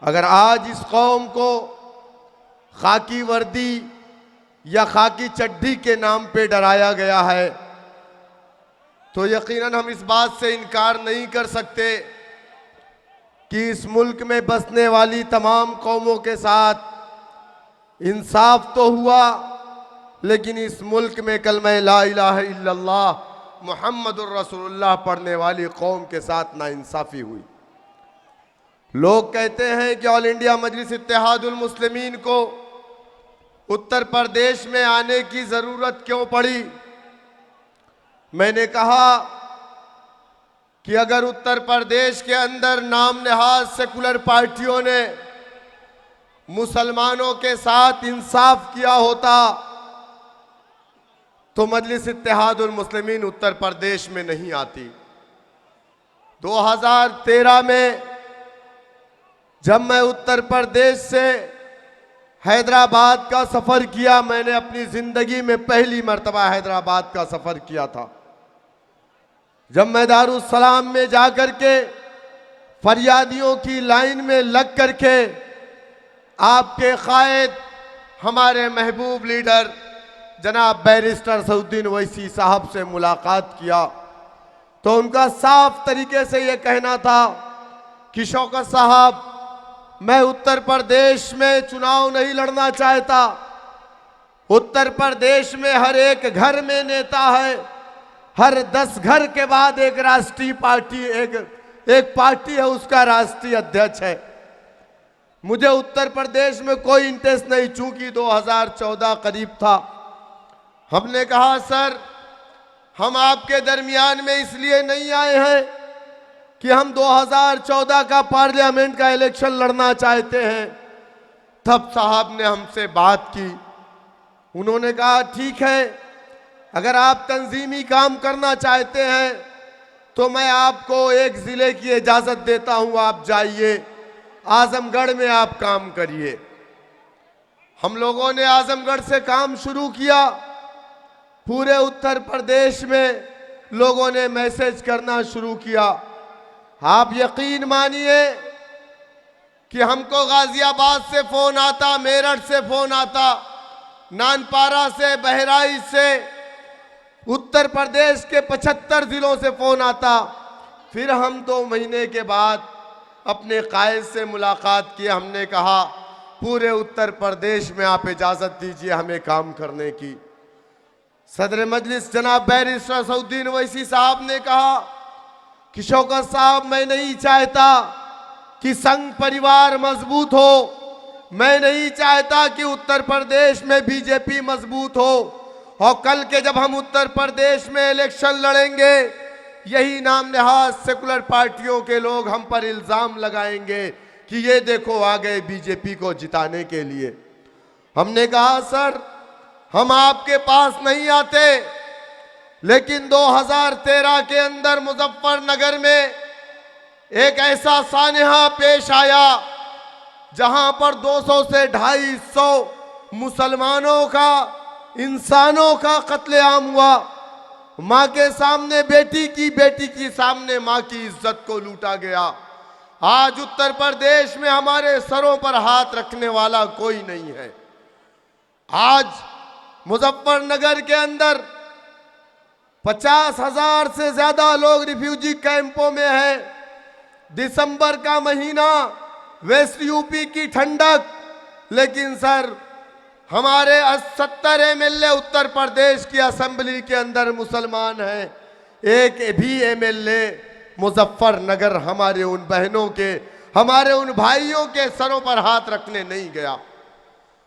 अगर आज इस कौम को खाकी वर्दी या खाकी चड्ढी के नाम पे डराया गया है तो यकीनन हम इस बात से इनकार नहीं कर सकते कि इस मुल्क में बसने वाली तमाम कौमों के साथ इंसाफ तो हुआ, लेकिन इस मुल्क में कलमा ला इलाहा इल्लल्लाह मुहम्मदुर रसूलुल्लाह पढ़ने वाली कौम के साथ नाइंसाफ़ी हुई। लोग कहते हैं कि ऑल इंडिया मजलिस इत्तेहादुल मुस्लिमीन को उत्तर प्रदेश में आने की ज़रूरत क्यों पड़ी। मैंने कहा कि अगर उत्तर प्रदेश के अंदर नाम नहाज सेकुलर पार्टियों ने मुसलमानों के साथ इंसाफ किया होता तो मजलिस इत्तेहादुल मुस्लिमीन उत्तर प्रदेश में नहीं आती। 2013 में जब मैं उत्तर प्रदेश से हैदराबाद का सफ़र किया, मैंने अपनी ज़िंदगी में पहली मर्तबा हैदराबाद का सफ़र किया था। जब मैं दारुस्सलाम में जाकर के फरियादियों की लाइन में लग कर के आपके कायद हमारे महबूब लीडर जनाब बैरिस्टर सऊद्दीन ओवैसी साहब से मुलाकात किया तो उनका साफ तरीके से ये कहना था कि शौकत साहब, मैं उत्तर प्रदेश में चुनाव नहीं लड़ना चाहता। उत्तर प्रदेश में हर एक घर में नेता है, हर 10 घर के बाद एक राष्ट्रीय पार्टी एक पार्टी है, उसका राष्ट्रीय अध्यक्ष है। मुझे उत्तर प्रदेश में कोई इंटरेस्ट नहीं, चूंकि 2014 करीब था। हमने कहा सर, हम आपके दरमियान में इसलिए नहीं आए हैं कि हम 2014 का पार्लियामेंट का इलेक्शन लड़ना चाहते हैं। तब साहब ने हमसे बात की, उन्होंने कहा ठीक है, अगर आप तंजीमी काम करना चाहते हैं तो मैं आपको एक ज़िले की इजाज़त देता हूं, आप जाइए आजमगढ़ में आप काम करिए। हम लोगों ने आजमगढ़ से काम शुरू किया। पूरे उत्तर प्रदेश में लोगों ने मैसेज करना शुरू किया। आप यकीन मानिए कि हमको गाजियाबाद से फ़ोन आता, मेरठ से फ़ोन आता, नानपारा से, बहराइच से, उत्तर प्रदेश के 75 ज़िलों से फ़ोन आता। फिर हम 2 महीने के बाद अपने कायद से मुलाकात की। हमने कहा पूरे उत्तर प्रदेश में आप इजाज़त दीजिए हमें काम करने की। सदर मजलिस जनाब बैरिस्टर सऊद्दीन ओवैसी साहब ने कहा कि शौकत साहब, मैं नहीं चाहता कि संघ परिवार मजबूत हो, मैं नहीं चाहता कि उत्तर प्रदेश में बीजेपी मजबूत हो, और कल के जब हम उत्तर प्रदेश में इलेक्शन लड़ेंगे यही नाम नहाज सेकुलर पार्टियों के लोग हम पर इल्ज़ाम लगाएंगे कि ये देखो आ गए बीजेपी को जिताने के लिए। हमने कहा सर, हम आपके पास नहीं आते, लेकिन 2013 के अंदर मुजफ्फरनगर में एक ऐसा सानहा पेश आया जहां पर 200 से 250 मुसलमानों का, इंसानों का कत्लेआम हुआ। माँ के सामने बेटी की सामने माँ की इज्जत को लूटा गया। आज उत्तर प्रदेश में हमारे सरों पर हाथ रखने वाला कोई नहीं है। आज मुजफ्फरनगर के अंदर 50,000 से ज्यादा लोग रिफ्यूजी कैंपों में हैं। दिसंबर का महीना, वेस्ट यूपी की ठंडक, लेकिन सर हमारे 70 एमएलए उत्तर प्रदेश की असेंबली के अंदर मुसलमान हैं। एक भी एमएलए मुजफ्फरनगर हमारे उन बहनों के, हमारे उन भाइयों के सरों पर हाथ रखने नहीं गया।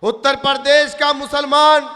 उत्तर प्रदेश का मुसलमान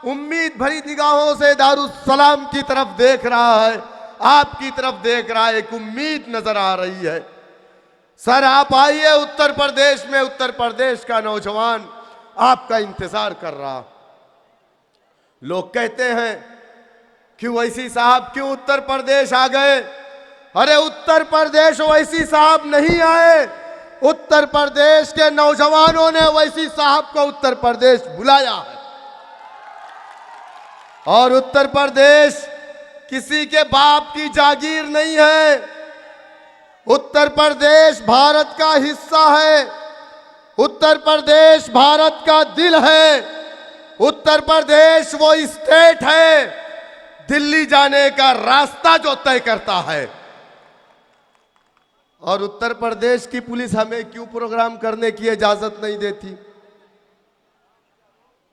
उम्मीद भरी निगाहों से दारुस्सलाम की तरफ देख रहा है, आपकी तरफ देख रहा है, एक उम्मीद नजर आ रही है। सर आप आइए उत्तर प्रदेश में, उत्तर प्रदेश का नौजवान आपका इंतजार कर रहा। लोग कहते हैं कि ओवैसी साहब क्यों उत्तर प्रदेश आ गए। अरे उत्तर प्रदेश ओवैसी साहब नहीं आए, उत्तर प्रदेश के नौजवानों ने ओवैसी साहब को उत्तर प्रदेश बुलाया है। और उत्तर प्रदेश किसी के बाप की जागीर नहीं है। उत्तर प्रदेश भारत का हिस्सा है। उत्तर प्रदेश भारत का दिल है। उत्तर प्रदेश वो स्टेट है दिल्ली जाने का रास्ता जो तय करता है। और उत्तर प्रदेश की पुलिस हमें क्यों प्रोग्राम करने की इजाजत नहीं देती?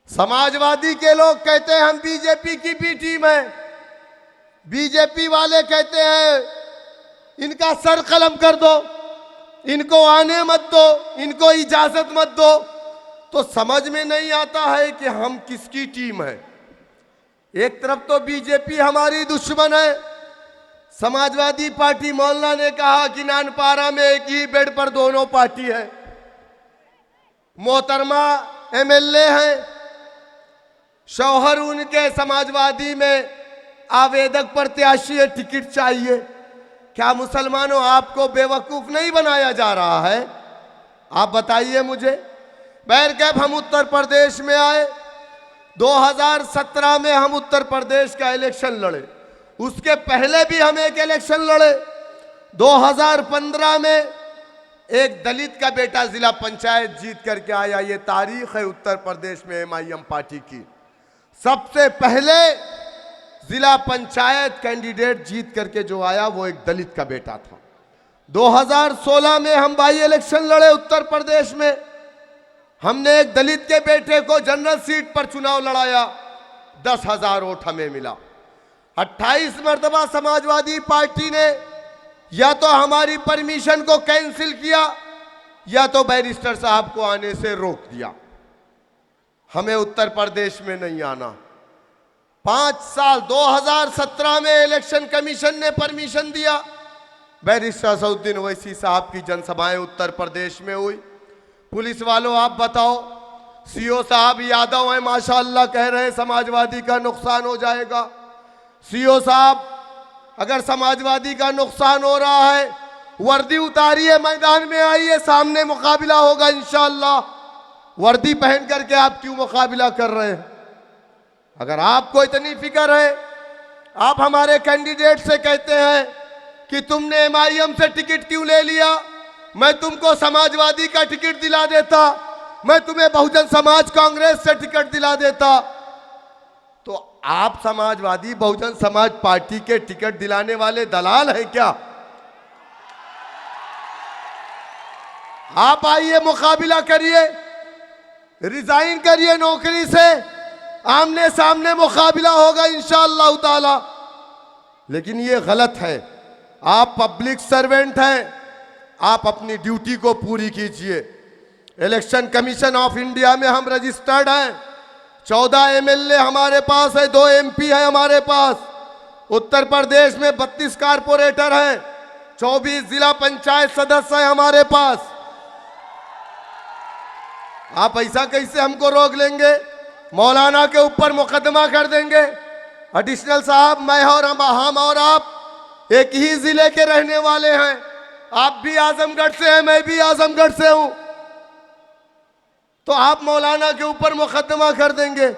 समाजवादी के लोग कहते हैं हम बीजेपी की बी टीम है, बीजेपी वाले कहते हैं इनका सर कलम कर दो, इनको आने मत दो, इनको इजाजत मत दो। तो समझ में नहीं आता है कि हम किसकी टीम है। एक तरफ तो बीजेपी हमारी दुश्मन है। समाजवादी पार्टी मौलाना ने कहा कि नानपारा में एक ही बेड पर दोनों पार्टी है। मोहतरमा एमएलए हैं, शौहर उनके समाजवादी में आवेदक प्रत्याशी है, टिकट चाहिए। क्या मुसलमानों आपको बेवकूफ नहीं बनाया जा रहा है? आप बताइए मुझे। बैरकैफ हम उत्तर प्रदेश में आए, 2017 में हम उत्तर प्रदेश का इलेक्शन लड़े, उसके पहले भी हम एक इलेक्शन लड़े। 2015 में एक दलित का बेटा जिला पंचायत जीत करके आया। ये तारीख है उत्तर प्रदेश में एमआईएम पार्टी की। सबसे पहले जिला पंचायत कैंडिडेट जीत करके जो आया वो एक दलित का बेटा था। 2016 में हम बाई इलेक्शन लड़े उत्तर प्रदेश में। हमने एक दलित के बेटे को जनरल सीट पर चुनाव लड़ाया, 10,000 वोट हमें मिला। 28 मरतबा समाजवादी पार्टी ने या तो हमारी परमिशन को कैंसिल किया या तो बैरिस्टर साहब को आने से रोक दिया। हमें उत्तर प्रदेश में नहीं आना। 5 साल 2017 में इलेक्शन कमीशन ने परमिशन दिया। बैरिस्टर असदुद्दीन ओवैसी साहब की जनसभाएं उत्तर प्रदेश में हुई। पुलिस वालों आप बताओ, सीओ साहब यादव हैं माशाअल्लाह, कह रहे हैं समाजवादी का नुकसान हो जाएगा। सीओ साहब अगर समाजवादी का नुकसान हो रहा है, वर्दी उतारिए, मैदान में आइए, सामने मुकाबला होगा इंशाअल्लाह। वर्दी पहन करके आप क्यों मुकाबला कर रहे हैं? अगर आपको इतनी फिक्र है, आप हमारे कैंडिडेट से कहते हैं कि तुमने एमआईएम से टिकट क्यों ले लिया, मैं तुमको समाजवादी का टिकट दिला देता, मैं तुम्हें बहुजन समाज कांग्रेस से टिकट दिला देता। तो आप समाजवादी बहुजन समाज पार्टी के टिकट दिलाने वाले दलाल हैं क्या? आप आइए, मुकाबला करिए, रिजाइन करिए नौकरी से, आमने सामने मुकाबला होगा इंशाअल्लाह ताला। लेकिन ये गलत है। आप पब्लिक सर्वेंट हैं, आप अपनी ड्यूटी को पूरी कीजिए। इलेक्शन कमीशन ऑफ इंडिया में हम रजिस्टर्ड हैं। 14 एमएलए हमारे पास है, 2 एमपी है हमारे पास। उत्तर प्रदेश में 32 कारपोरेटर हैं, 24 जिला पंचायत सदस्य हैं हमारे पास। आप ऐसा कैसे हमको रोक लेंगे? मौलाना के ऊपर मुकदमा कर देंगे? एडिशनल साहब, मैं और हम और आप एक ही जिले के रहने वाले हैं। आप भी आजमगढ़ से हैं, मैं भी आजमगढ़ से हूं। तो आप मौलाना के ऊपर मुकदमा कर देंगे?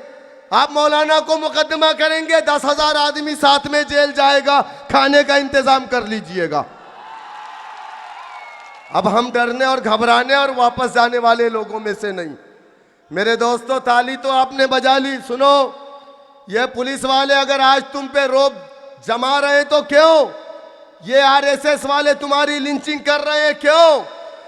आप मौलाना को मुकदमा करेंगे, 10,000 आदमी साथ में जेल जाएगा, खाने का इंतजाम कर लीजिएगा। अब हम डरने और घबराने और वापस जाने वाले लोगों में से नहीं। मेरे दोस्तों, ताली तो आपने बजा ली। सुनो, ये पुलिस वाले अगर आज तुम पे रोब जमा रहे हैं तो क्यों? ये आरएसएस वाले तुम्हारी लिंचिंग कर रहे हैं क्यों?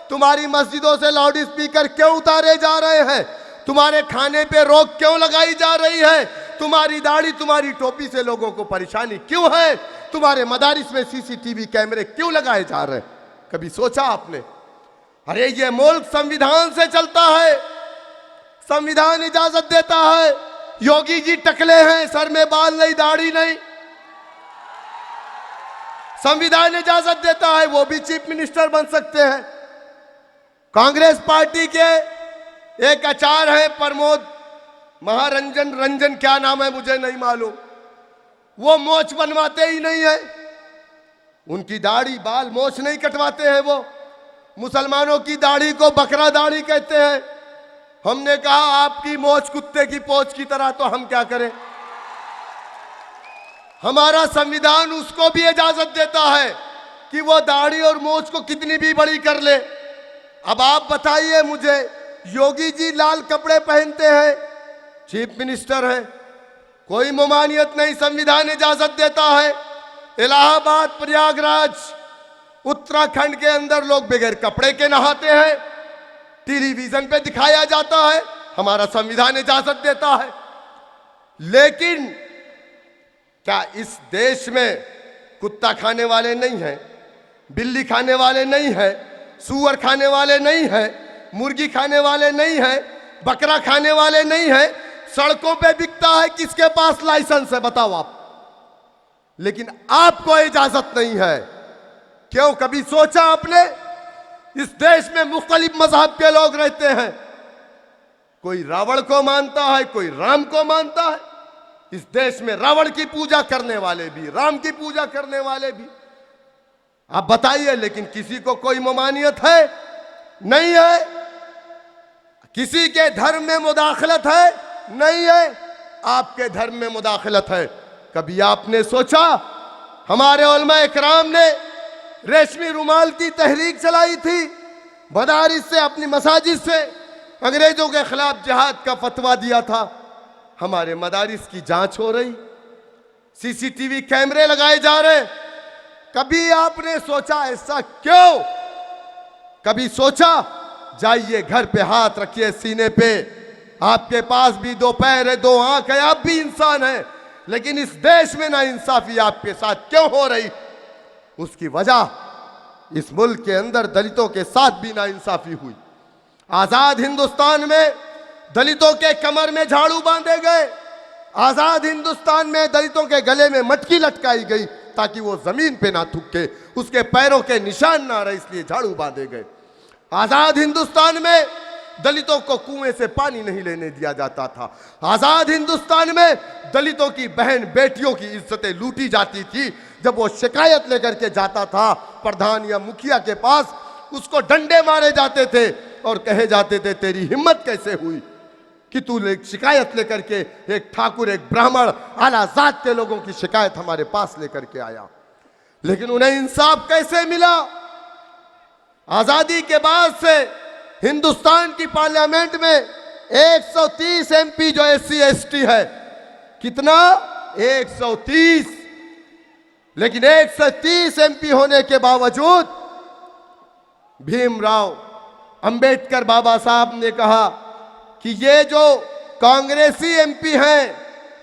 तुम्हारी मस्जिदों से लाउड स्पीकर क्यों उतारे जा रहे हैं? तुम्हारे खाने पे रोक क्यों लगाई जा रही है? तुम्हारी दाढ़ी, तुम्हारी टोपी से लोगों को परेशानी क्यों है? तुम्हारे मदारिस में सीसीटीवी कैमरे क्यों लगाए जा रहे हैं? कभी सोचा आपने? अरे ये मुल्क संविधान से चलता है, संविधान इजाजत देता है। योगी जी टकले हैं, सर में बाल नहीं, दाढ़ी नहीं, संविधान इजाजत देता है, वो भी चीफ मिनिस्टर बन सकते हैं। कांग्रेस पार्टी के एक आचार है प्रमोद महारंजन, रंजन क्या नाम है मुझे नहीं मालूम, वो मोछ बनवाते ही नहीं है। उनकी दाढ़ी, बाल, मोछ नहीं कटवाते हैं। वो मुसलमानों की दाढ़ी को बकरा दाढ़ी कहते हैं। हमने कहा आपकी मोछ कुत्ते की पोछ की तरह, तो हम क्या करें? हमारा संविधान उसको भी इजाजत देता है कि वो दाढ़ी और मोछ को कितनी भी बड़ी कर ले। अब आप बताइए मुझे, योगी जी लाल कपड़े पहनते हैं, चीफ मिनिस्टर है, कोई ममानियत नहीं, संविधान इजाजत देता है। इलाहाबाद, प्रयागराज, उत्तराखंड के अंदर लोग बगैर कपड़े के नहाते हैं, टेलीविजन पे दिखाया जाता है, हमारा संविधान इजाजत देता है। लेकिन क्या इस देश में कुत्ता खाने वाले नहीं हैं, बिल्ली खाने वाले नहीं हैं, सूअर खाने वाले नहीं हैं, मुर्गी खाने वाले नहीं हैं, बकरा खाने वाले नहीं हैं? सड़कों पे बिकता है, किसके पास लाइसेंस है बताओ आप? लेकिन आपको इजाजत नहीं है। क्यों? कभी सोचा आपने? इस देश में मुख्तलिफ मजहब के लोग रहते हैं, कोई रावण को मानता है, कोई राम को मानता है। इस देश में रावण की पूजा करने वाले भी, राम की पूजा करने वाले भी। आप बताइए, लेकिन किसी को कोई ममानियत है? नहीं है। किसी के धर्म में मुदाखलत है? नहीं है। आपके धर्म में मुदाखलत है। कभी आपने सोचा? हमारे उलमा इकराम ने रेशमी रुमाल की तहरीक चलाई थी, मदारिस से, अपनी मसाजिद से अंग्रेजों के खिलाफ जिहाद का फतवा दिया था। हमारे मदारिस की जांच हो रही, सीसीटीवी कैमरे लगाए जा रहे। कभी आपने सोचा ऐसा क्यों? कभी सोचा? जाइए घर पे हाथ रखिए सीने पे, आपके पास भी दो पैर है, दो आंख है, आप भी इंसान हैं, लेकिन इस देश में ना इंसाफी आपके साथ क्यों हो रही? उसकी वजह, इस मुल्क के अंदर दलितों के साथ भी ना इंसाफी हुई। आजाद हिंदुस्तान में दलितों के कमर में झाड़ू बांधे गए, आजाद हिंदुस्तान में दलितों के गले में मटकी लटकाई गई ताकि वो जमीन पे ना थूके, उसके पैरों के निशान ना रहे, इसलिए झाड़ू बांधे गए। आजाद हिंदुस्तान में दलितों को कुएं से पानी नहीं लेने दिया जाता था। आजाद हिंदुस्तान में दलितों की बहन बेटियों की इज्जतें लूटी जाती थी। जब वो शिकायत लेकर के जाता था प्रधान या मुखिया के पास, उसको डंडे मारे जाते थे और कहे जाते थे तेरी हिम्मत कैसे हुई कि तू शिकायत लेकर के, एक ठाकुर, एक ब्राह्मण, आला जात के लोगों की शिकायत हमारे पास लेकर के आया। लेकिन उन्हें इंसाफ कैसे मिला? आजादी के बाद से हिंदुस्तान की पार्लियामेंट में 130 एमपी जो एससी एसटी है, कितना? 130। लेकिन 130 एमपी होने के बावजूद भीमराव अंबेडकर बाबा साहब ने कहा कि ये जो कांग्रेसी एमपी हैं,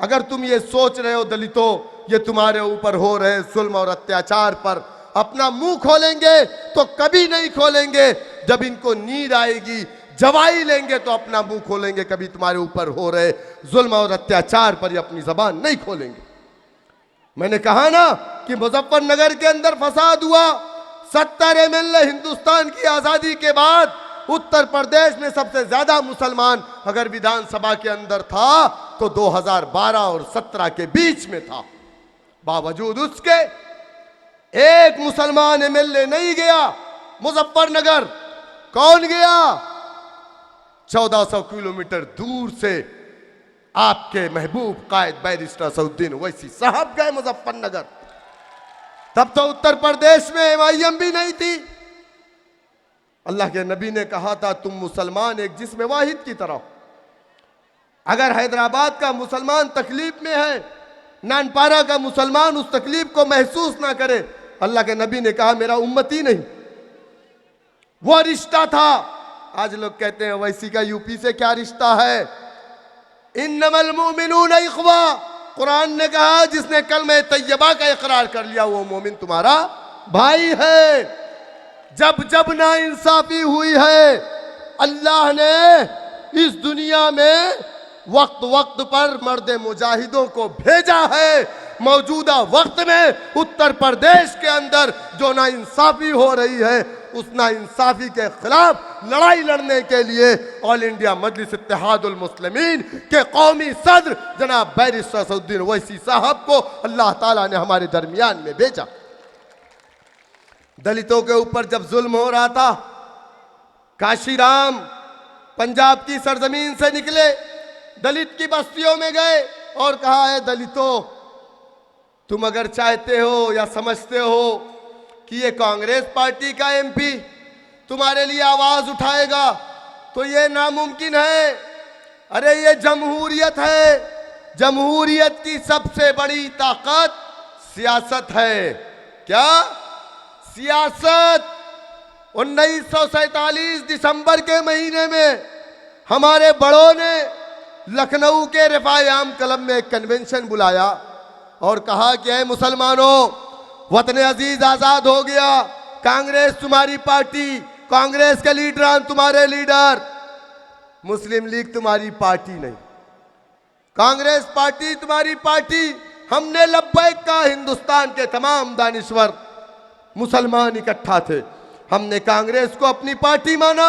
अगर तुम ये सोच रहे हो दलितों ये तुम्हारे ऊपर हो रहे जुल्म और अत्याचार पर अपना मुंह खोलेंगे तो कभी नहीं खोलेंगे, जब इनको नींद आएगी, जवाई लेंगे तो अपना मुंह खोलेंगे, कभी तुम्हारे ऊपर हो रहे जुल्म और अत्याचार पर ये अपनी जबान नहीं खोलेंगे। मैंने कहा ना कि मुजफ्फरनगर के अंदर फसाद हुआ। 70 एमएलए हिंदुस्तान की आजादी के बाद उत्तर प्रदेश में सबसे ज्यादा मुसलमान अगर विधानसभा के अंदर था तो 2012 और 17 के बीच में था। बावजूद उसके एक मुसलमान एमएलए नहीं गया मुजफ्फरनगर। कौन गया? 1400 किलोमीटर दूर से आपके महबूब कायद बैरिस्टर असदुद्दीन ओवैसी साहब गए मुजफ्फरनगर। तब तो उत्तर प्रदेश में एमआईएम भी नहीं थी। अल्लाह के नबी ने कहा था तुम मुसलमान एक जिस्म वाहिद की तरह। अगर हैदराबाद का मुसलमान तकलीफ में है, नानपारा का मुसलमान उस तकलीफ को महसूस ना करे, अल्लाह के नबी ने कहा मेरा उम्मती नहीं। वो रिश्ता था। आज लोग कहते हैं ओवैसी का यूपी से क्या रिश्ता है? इन्नमल मुमिनून इख्वा, कुरान ने कहा जिसने कलमे तैयबा का इकरार कर लिया वो मोमिन तुम्हारा भाई है। जब जब ना इंसाफी हुई है, अल्लाह ने इस दुनिया में वक्त वक्त पर मर्द मुजाहिदों को भेजा है। मौजूदा वक्त में उत्तर प्रदेश के अंदर जो ना इंसाफी हो रही है, उस ना इंसाफी के खिलाफ लड़ाई लड़ने के लिए ऑल इंडिया मजलिस इत्तेहादुल मुस्लिमीन के कौमी सदर जनाब बैरिस्टर असदुद्दीन ओवैसी साहब को अल्लाह ताला ने हमारे दरमियान में भेजा। दलितों के ऊपर जब जुल्म हो रहा था, काशीराम पंजाब की सरजमीन से निकले, दलित की बस्तियों में गए और कहा है दलितों, तुम अगर चाहते हो या समझते हो कि ये कांग्रेस पार्टी का एमपी तुम्हारे लिए आवाज उठाएगा तो ये नामुमकिन है। अरे ये जमहूरियत है। जमहूरियत की सबसे बड़ी ताकत सियासत है। क्या? सियासत। 1947 दिसंबर के महीने में हमारे बड़ों ने लखनऊ के रिफाए आम कलब में एक कन्वेंशन बुलाया और कहा कि ऐ मुसलमानों, वतन अजीज आजाद हो गया, कांग्रेस तुम्हारी पार्टी, कांग्रेस के लीडरान तुम्हारे लीडर, मुस्लिम लीग तुम्हारी पार्टी नहीं, कांग्रेस पार्टी तुम्हारी पार्टी। हमने लब्बैक कहा। हिंदुस्तान के तमाम दानिश्वर मुसलमान इकट्ठा थे। हमने कांग्रेस को अपनी पार्टी माना,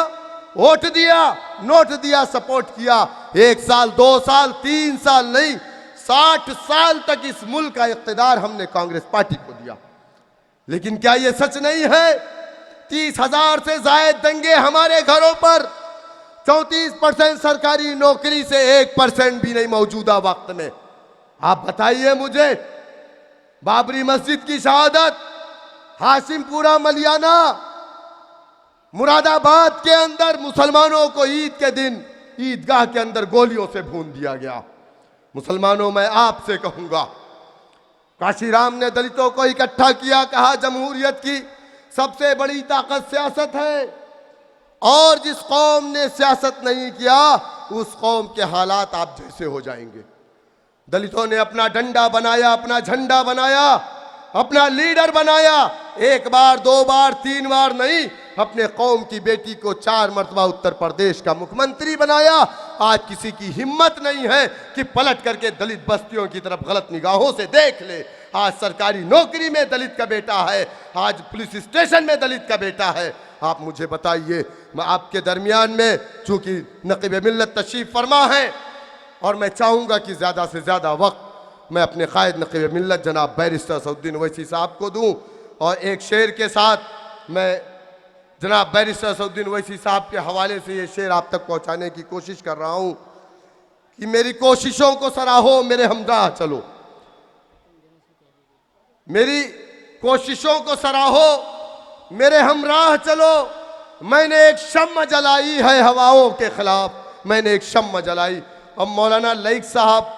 वोट दिया, नोट दिया, सपोर्ट किया। 1 साल, 2 साल, 3 साल नहीं, 60 साल तक इस मुल्क का इख्तिदार हमने कांग्रेस पार्टी को दिया। लेकिन क्या यह सच नहीं है? 30,000 से जायद दंगे हमारे घरों पर, 34% सरकारी नौकरी से 1% भी नहीं मौजूदा वक्त में। आप बताइए मुझे, बाबरी मस्जिद की शहादत, हाशिमपुरा मलियाना, मुरादाबाद के अंदर मुसलमानों को ईद के दिन ईदगाह के अंदर गोलियों से भून दिया गया। मुसलमानों, मैं आपसे कहूंगा, काशीराम ने दलितों को इकट्ठा किया, कहा जमहूरियत की सबसे बड़ी ताकत सियासत है, और जिस कौम ने सियासत नहीं किया उस कौम के हालात आप जैसे हो जाएंगे। दलितों ने अपना डंडा बनाया, अपना झंडा बनाया, अपना लीडर बनाया। 1 बार, 2 बार, 3 बार नहीं, अपने कौम की बेटी को 4 मरतबा उत्तर प्रदेश का मुख्यमंत्री बनाया। आज किसी की हिम्मत नहीं है कि पलट करके दलित बस्तियों की तरफ गलत निगाहों से देख ले। आज सरकारी नौकरी में दलित का बेटा है, आज पुलिस स्टेशन में दलित का बेटा है। आप मुझे बताइए, मैं आपके दरमियान में, चूंकि नक़ीब मिल्लत तशरीफ फरमा है और मैं चाहूँगा कि ज़्यादा से ज़्यादा वक्त मैं अपने कायद नक़ीब मिल्लत जनाब बैरिस्टर असदुद्दीन ओवैसी साहब को दूँ, और एक शेर के साथ मैं जनाब बैरिस्टर असदुद्दीन ओवैसी साहब के हवाले से ये शेर आप तक पहुँचाने की कोशिश कर रहा हूँ कि मेरी कोशिशों को सराहो, मेरे हमराह चलो, मेरी कोशिशों को सराहो, मेरे हमराह चलो। मैंने एक शम्म जलाई है हवाओं के खिलाफ, मैंने एक शम्म जलाई। अब मौलाना लईक साहब,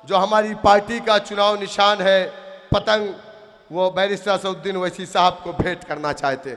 जो हमारी पार्टी का चुनाव निशान है पतंग, वो बैरिस्टर असदुद्दीन ओवैसी साहब को भेंट करना चाहते।